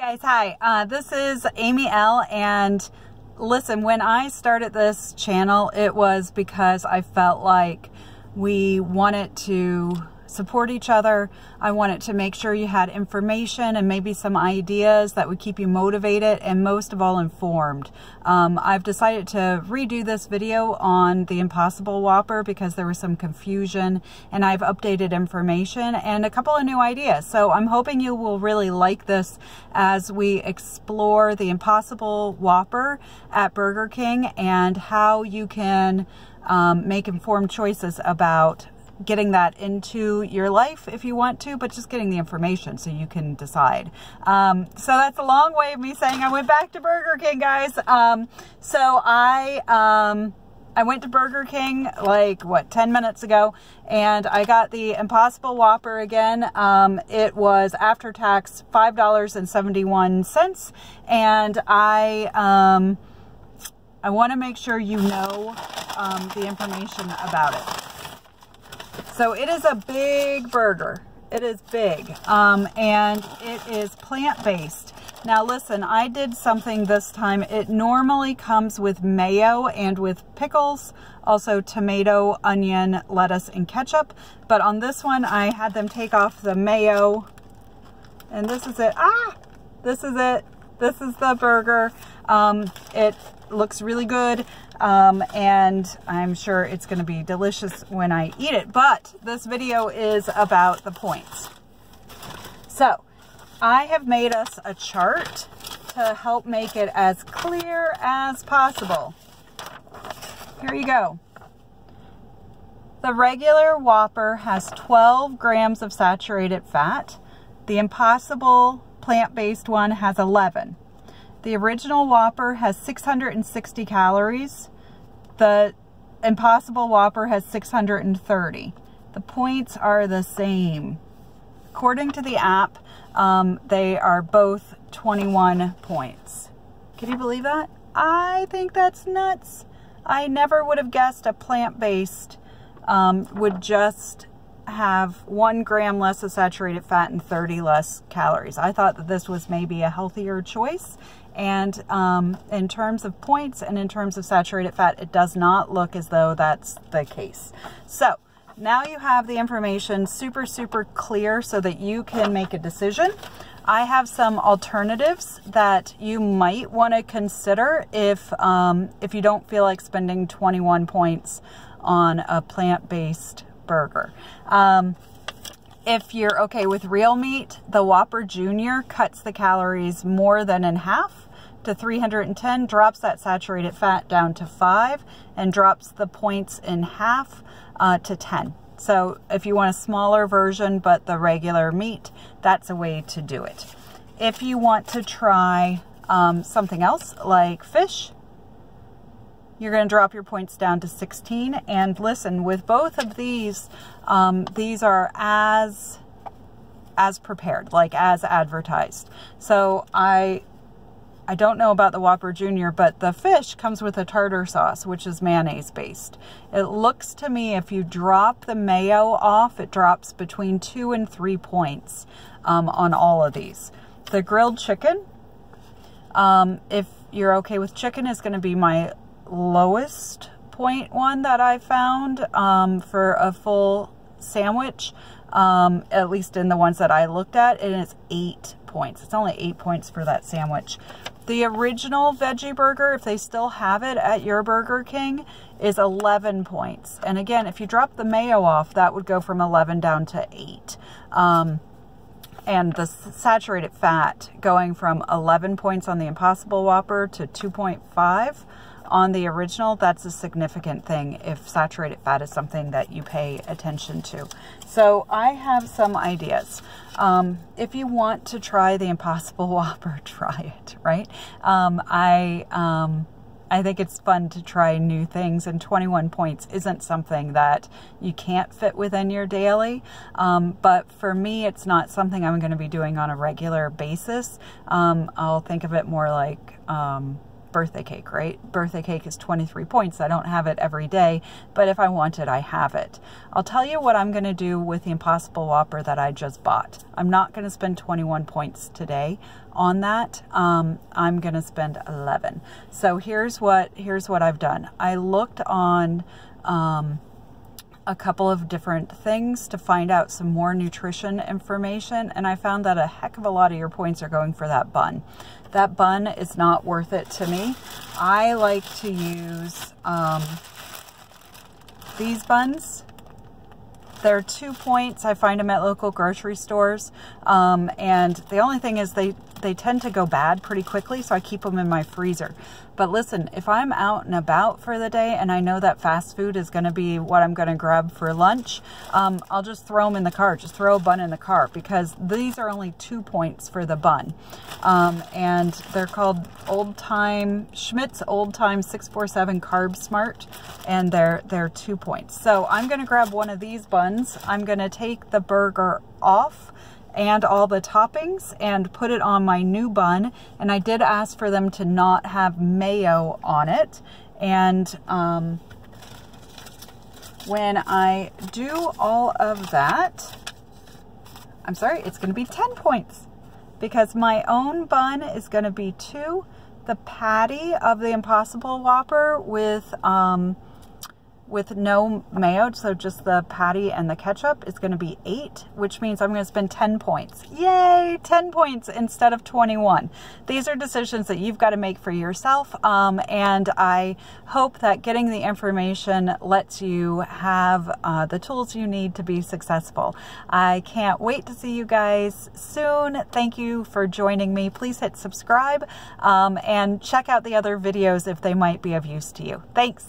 Guys, hi, this is Amy L, and listen, when I started this channel, it was because I felt like we wanted to support each other. I wanted to make sure you had information and maybe some ideas that would keep you motivated and most of all informed. I've decided to redo this video on the Impossible Whopper because there was some confusion, and I've updated information and a couple of new ideas. So I'm hoping you will really like this as we explore the Impossible Whopper at Burger King and how you can make informed choices about getting that into your life if you want to, but just getting the information so you can decide. So that's a long way of me saying I went back to Burger King, guys. So I went to Burger King like, what, 10 minutes ago, and I got the Impossible Whopper again. It was after tax $5.71, and I want to make sure you know the information about it. So it is a big burger. It is big, and it is plant-based. Now listen, I did something this time. It normally comes with mayo and with pickles, also tomato, onion, lettuce, and ketchup. But on this one, I had them take off the mayo, and this is it. This is it. This is the burger. It looks really good. And I'm sure it's going to be delicious when I eat it. But this video is about the points. So I have made us a chart to help make it as clear as possible. Here you go. The regular Whopper has 12 grams of saturated fat. The Impossible plant-based one has 11. The original Whopper has 660 calories. The Impossible Whopper has 630. The points are the same. According to the app, they are both 21 points. Can you believe that? I think that's nuts. I never would have guessed a plant-based would just have 1 gram less of saturated fat and 30 less calories. I thought that this was maybe a healthier choice. And in terms of points and in terms of saturated fat, it does not look as though that's the case. So now you have the information super, super clear so that you can make a decision. I have some alternatives that you might want to consider if you don't feel like spending 21 points on a plant-based burger. If you're okay with real meat, the Whopper Jr. cuts the calories more than in half to 310, drops that saturated fat down to 5, and drops the points in half to 10. So if you want a smaller version but the regular meat, that's a way to do it. If you want to try something else like fish, you're going to drop your points down to 16. And listen, with both of these are as prepared, like as advertised. So I don't know about the Whopper Jr., but the fish comes with a tartar sauce, which is mayonnaise based. It looks to me, if you drop the mayo off, it drops between 2 and 3 points on all of these. The grilled chicken, if you're okay with chicken, is going to be my lowest point one that I found for a full sandwich, at least in the ones that I looked at, and it's 8 points. It's only 8 points for that sandwich. The original veggie burger, if they still have it at your Burger King, is 11 points. And again, if you drop the mayo off, that would go from 11 down to 8. And the saturated fat going from 11 points on the Impossible Whopper to 2.5 on the original, that's a significant thing if saturated fat is something that you pay attention to. So I have some ideas. If you want to try the Impossible Whopper, try it, right? I think it's fun to try new things, and 21 points isn't something that you can't fit within your daily. But for me, it's not something I'm going to be doing on a regular basis. I'll think of it more like birthday cake, right? Birthday cake is 23 points. I don't have it every day, but if I want it, I have it. I'll tell you what I'm going to do with the Impossible Whopper that I just bought. I'm not going to spend 21 points today on that. I'm going to spend 11. So here's what I've done. I looked on a couple of different things to find out some more nutrition information, and I found that a heck of a lot of your points are going for that bun. That bun is not worth it to me. I like to use these buns. They're 2 points. I find them at local grocery stores, and the only thing is they tend to go bad pretty quickly, so I keep them in my freezer. But listen, if I'm out and about for the day and I know that fast food is going to be what I'm going to grab for lunch, I'll just throw them in the car. Just throw a bun in the car, because these are only 2 points for the bun. And they're called Schmidt's Old Time 647 Carb Smart, and they're 2 points. So I'm going to grab one of these buns. I'm going to take the burger off and all the toppings and put it on my new bun. And I did ask for them to not have mayo on it. And when I do all of that, I'm sorry, it's going to be 10 points, because my own bun is going to be 2. The patty of the Impossible Whopper with no mayo, so just the patty and the ketchup, is going to be 8, which means I'm going to spend 10 points. Yay! 10 points instead of 21. These are decisions that you've got to make for yourself, and I hope that getting the information lets you have the tools you need to be successful. I can't wait to see you guys soon. Thank you for joining me. Please hit subscribe, and check out the other videos if they might be of use to you. Thanks!